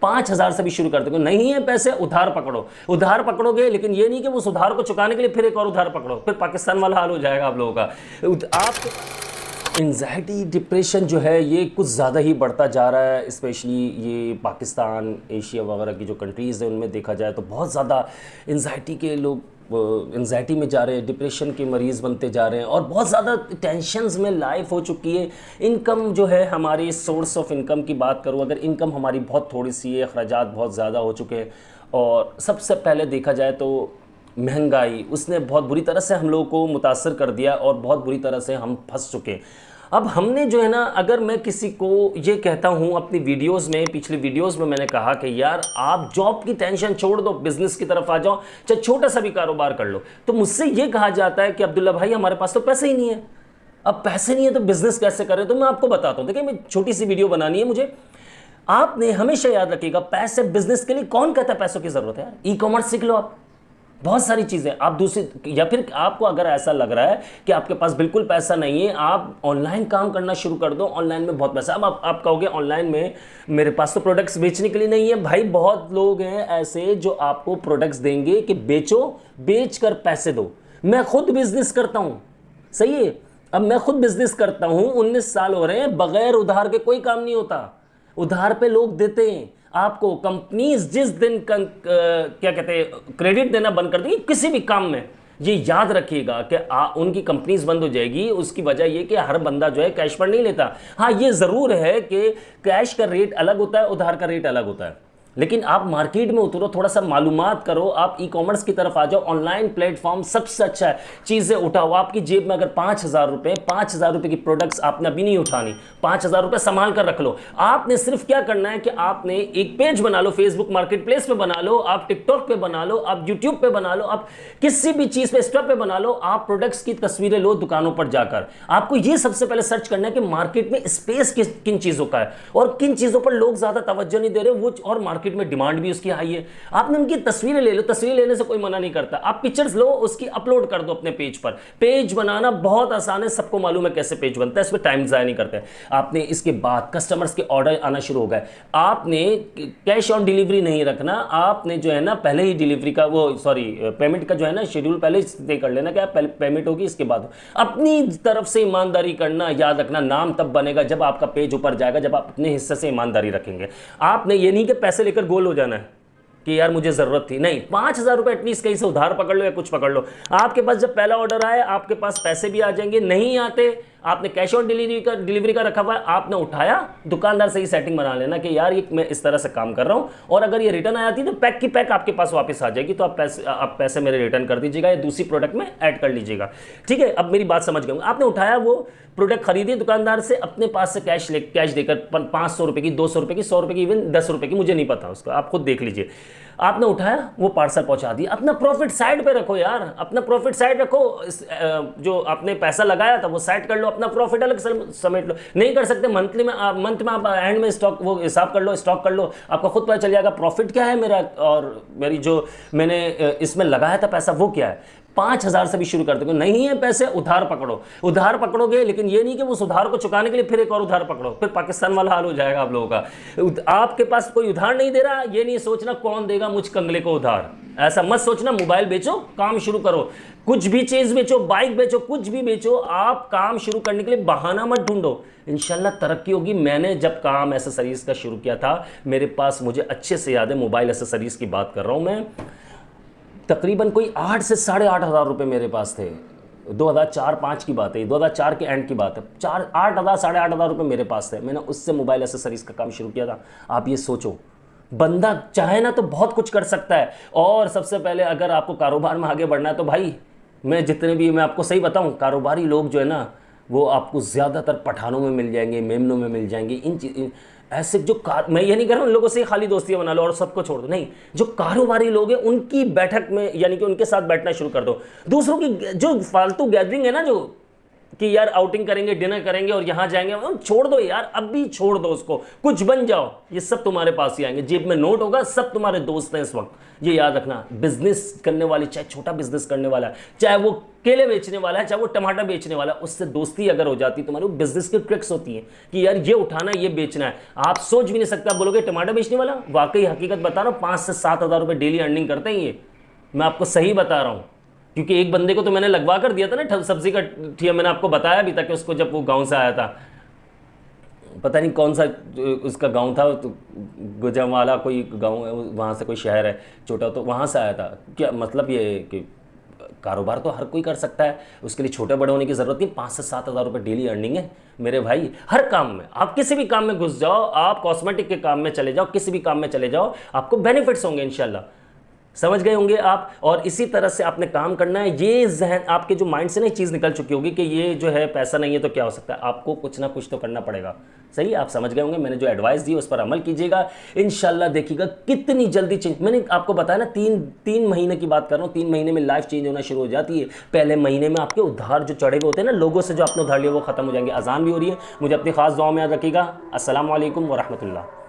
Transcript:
5,000 से भी शुरू कर दो। नहीं है पैसे, उधार पकड़ो। उधार पकड़ोगे, लेकिन ये नहीं कि उस उधार को चुकाने के लिए फिर एक और उधार पकड़ो, फिर पाकिस्तान वाला हाल हो जाएगा आप लोगों का। आप एंजाइटी डिप्रेशन जो है ये कुछ ज़्यादा ही बढ़ता जा रहा है, स्पेशली ये पाकिस्तान, एशिया वगैरह की जो कंट्रीज़ हैं उनमें देखा जाए तो बहुत ज़्यादा एंजाइटी के लोग एंजाइटी में जा रहे हैं, डिप्रेशन के मरीज़ बनते जा रहे हैं और बहुत ज़्यादा टेंशन्स में लाइफ हो चुकी है। इनकम जो है, हमारी सोर्स ऑफ इनकम की बात करूँ, अगर इनकम हमारी बहुत थोड़ी सी है, अखराजात बहुत ज़्यादा हो चुके हैं और सबसे पहले देखा जाए तो महंगाई, उसने बहुत बुरी तरह से हम लोगों को मुतासर कर दिया और बहुत बुरी तरह से हम फंस चुके हैं। अब हमने जो है ना, अगर मैं किसी को ये कहता हूँ अपनी वीडियोस में, पिछली वीडियोस में मैंने कहा कि यार आप जॉब की टेंशन छोड़ दो, बिजनेस की तरफ आ जाओ, चाहे छोटा सा भी कारोबार कर लो, तो मुझसे ये कहा जाता है कि अब्दुल्ला भाई हमारे पास तो पैसे ही नहीं है। अब पैसे नहीं है तो बिजनेस कैसे करें? तो मैं आपको बताता हूँ, देखिए मैं छोटी सी वीडियो बनानी है मुझे। आपने हमेशा याद रखिएगा, पैसे बिजनेस के लिए कौन कहता है पैसों की जरूरत है? ई कॉमर्स सीख लो आप, बहुत सारी चीज़ें आप दूसरी, या फिर आपको अगर ऐसा लग रहा है कि आपके पास बिल्कुल पैसा नहीं है, आप ऑनलाइन काम करना शुरू कर दो। ऑनलाइन में बहुत पैसा। अब आप कहोगे ऑनलाइन में मेरे पास तो प्रोडक्ट्स बेचने के लिए नहीं है। भाई बहुत लोग हैं ऐसे जो आपको प्रोडक्ट्स देंगे कि बेचो, बेच कर पैसे दो। मैं खुद बिजनेस करता हूँ, सही है, अब मैं खुद बिजनेस करता हूँ, 19 साल हो रहे हैं, बगैर उधार के कोई काम नहीं होता। उधार पे लोग देते हैं आपको। कंपनीज जिस दिन क्या कहते हैं, क्रेडिट देना बंद कर देंगी किसी भी काम में, ये याद रखिएगा कि उनकी कंपनीज बंद हो जाएगी। उसकी वजह ये कि हर बंदा जो है कैश पर नहीं लेता। हाँ, ये ज़रूर है कि कैश का रेट अलग होता है, उधार का रेट अलग होता है, लेकिन आप मार्केट में उतरो, थोड़ा सा मालूमात करो, आप ई कॉमर्स की तरफ आ जाओ। ऑनलाइन प्लेटफॉर्म सबसे अच्छा है, चीज़ें उठाओ। आपकी जेब में अगर 5,000 रुपये की प्रोडक्ट्स आपने अभी नहीं उठानी, 5,000 रुपये संभाल कर रख लो। आपने सिर्फ क्या करना है कि आपने एक पेज बना लो, फेसबुक मार्केट प्लेस पे बना लो, आप टिकटॉक पे बना लो, आप यूट्यूब पे बना लो, आप किसी भी चीज़ पे, स्टॉक पे बना लो। आप प्रोडक्ट्स की तस्वीरें लो दुकानों पर जाकर। आपको ये सबसे पहले सर्च करना है कि मार्केट में स्पेस किन चीज़ों का है और किन चीज़ों पर लोग ज़्यादा तवज्जो नहीं दे रहे, वो और मार्केट में डिमांड भी उसकी हाई है। आपने उनकी तस्वीरें ले लो, तस्वीर लेने से कोई मना नहीं करता। आप पिक्चर्स लो, उसकी अपलोड कर दो अपने पेज पर। पेज बनाना बहुत आसान है, सबको मालूम है कैसे पेज बनता है, इसमें टाइम जाया नहीं करते। आपने इसके बाद कस्टमर्स के ऑर्डर आना शुरू हो गए। आपने कैश ऑन डिलीवरी नहीं रखना, आपने जो है ना पहले ही डिलीवरी का पेमेंट का जो है ना शेड्यूल पहले ही तय कर लेना, क्या पेमेंट होगी इसके बाद। अपनी तरफ से ईमानदारी करना, याद रखना नाम तब बनेगा जब आपका पेज ऊपर जाएगा, जब आप अपने हिस्से से ईमानदारी रखेंगे। आपने ये नहीं कि पैसे लेकर गोल हो जाना है कि यार मुझे जरूरत थी, नहीं। 5,000 रुपये एटलीस्ट कहीं से उधार पकड़ लो या कुछ पकड़ लो। आपके पास जब पहला ऑर्डर आए आपके पास पैसे भी आ जाएंगे। नहीं आते, आपने कैश ऑन डिलीवरी का रखा हुआ है, आपने उठाया, दुकानदार से ही सेटिंग बना लेना कि यार ये मैं इस तरह से काम कर रहा हूँ, और अगर ये रिटर्न आ जाती तो पैक की पैक आपके पास वापस आ जाएगी, तो आप पैसे मेरे रिटर्न कर दीजिएगा या दूसरी प्रोडक्ट में ऐड कर लीजिएगा। ठीक है, अब मेरी बात समझ गए। आपने उठाया, वो प्रोडक्ट खरीदी दुकानदार से, अपने पास से कैश देकर 500 रुपये की, 200 रुपये की, 100 रुपये की, इवन 10 रुपये की, मुझे नहीं पता उसका, आप खुद देख लीजिए। आपने उठाया, वो पार्सल पहुंचा दिया। अपना प्रॉफिट साइड पे रखो यार, अपना प्रॉफिट साइड रखो। जो आपने पैसा लगाया था वो साइड कर लो, अपना प्रॉफिट अलग समेट लो। नहीं कर सकते, मंथ में आप एंड में स्टॉक वो हिसाब कर लो, स्टॉक कर लो, आपको खुद पता चल जाएगा प्रॉफिट क्या है मेरा और मेरी जो मैंने इसमें लगाया था पैसा वो क्या है। 5,000 से भी शुरू कर दो। नहीं है पैसे, उधार पकड़ो। उधार पकड़ोगे, लेकिन ये नहीं कि उस उधार को चुकाने के लिए फिर एक और उधार पकड़ो, फिर पाकिस्तान वाला हाल हो जाएगा आप लोगों का। आपके पास कोई उधार नहीं दे रहा, ये नहीं सोचना कौन देगा मुझ कंगले को उधार, ऐसा मत सोचना। मोबाइल बेचो, काम शुरू करो, कुछ भी चीज़ बेचो, बाइक बेचो, कुछ भी बेचो, आप काम शुरू करने के लिए बहाना मत ढूंढो, इंशाल्लाह तरक्की होगी। मैंने जब काम एसेसरीज का शुरू किया था, मेरे पास, मुझे अच्छे से याद है, मोबाइल एसेसरीज की बात कर रहा हूँ मैं, तकरीबन कोई 8 से 8,500 रुपये मेरे पास थे। 2004-5 की बात है, 2004 के एंड की बात है। 8,000 8,500 रुपये मेरे पास थे। मैंने उससे मोबाइल एसेसरीज का काम शुरू किया था। आप ये सोचो, बंदा चाहे ना तो बहुत कुछ कर सकता है। और सबसे पहले अगर आपको कारोबार में आगे बढ़ना है तो भाई, मैं आपको सही बताऊं, कारोबारी लोग जो है ना वो आपको ज़्यादातर पठानों में मिल जाएंगे, मेमनों में मिल जाएंगे। ऐसे जो मैं ये नहीं कर रहा हूँ उन लोगों से खाली दोस्तियाँ बना लो और सबको छोड़ दो, नहीं। जो कारोबारी लोग हैं उनकी बैठक में, यानी कि उनके साथ बैठना शुरू कर दो। दूसरों की जो फालतू गैदरिंग है ना, जो कि यार आउटिंग करेंगे, डिनर करेंगे और यहाँ जाएंगे, छोड़ दो यार, अब भी छोड़ दो उसको, कुछ बन जाओ, ये सब तुम्हारे पास ही आएंगे, जेब में नोट होगा, सब तुम्हारे दोस्त हैं इस वक्त। ये याद रखना, बिजनेस करने वाले, चाहे छोटा बिजनेस करने वाला है, चाहे वो केले बेचने वाला है, चाहे वो टमाटर बेचने वाला है, उससे दोस्ती अगर हो जाती तुम्हारी, वो बिजनेस की ट्रिक्स होती हैं कि यार ये उठाना है, ये बेचना है। आप सोच भी नहीं सकते, आप बोलोगे टमाटर बेचने वाला, वाकई हकीकत बता रहा हूँ 5 से 7 हज़ार रुपये डेली अर्निंग करते हैं ये, मैं आपको सही बता रहा हूँ। क्योंकि एक बंदे को तो मैंने लगवा कर दिया था ना सब्जी का ठिया, मैंने आपको बताया भी था कि उसको, जब वो गांव से आया था, पता नहीं कौन सा उसका गांव था, तो गुजरांवाला कोई गांव है, वहाँ से कोई शहर है छोटा, तो वहाँ से आया था। क्या मतलब ये कि कारोबार तो हर कोई कर सकता है, उसके लिए छोटे बड़े होने की ज़रूरत नहीं। 5 से 7 हज़ार रुपये डेली अर्निंग है मेरे भाई, हर काम में। आप किसी भी काम में घुस जाओ, आप कॉस्मेटिक के काम में चले जाओ, किसी भी काम में चले जाओ, आपको बेनिफिट्स होंगे इंशाल्लाह। समझ गए होंगे आप। और इसी तरह से आपने काम करना है। ये जहन आपके जो माइंड से ना चीज़ निकल चुकी होगी कि ये जो है पैसा नहीं है तो क्या हो सकता है, आपको कुछ ना कुछ तो करना पड़ेगा। सही, आप समझ गए होंगे। मैंने जो एडवाइस दी उस पर अमल कीजिएगा, इंशाल्लाह देखिएगा कितनी जल्दी चेंज। मैंने आपको बताया ना, तीन महीने की बात कर रहा हूँ, 3 महीने में लाइफ चेंज होना शुरू हो जाती है। पहले महीने में आपके उधार जो चढ़े हुए होते हैं ना, लोगों से जो आपने उधार लिया, वो खत्म हो जाएंगे। अजान भी हो रही है, मुझे अपनी खास दुआ में याद रखिएगा। अस्सलाम वालेकुम व रहमतुल्लाह।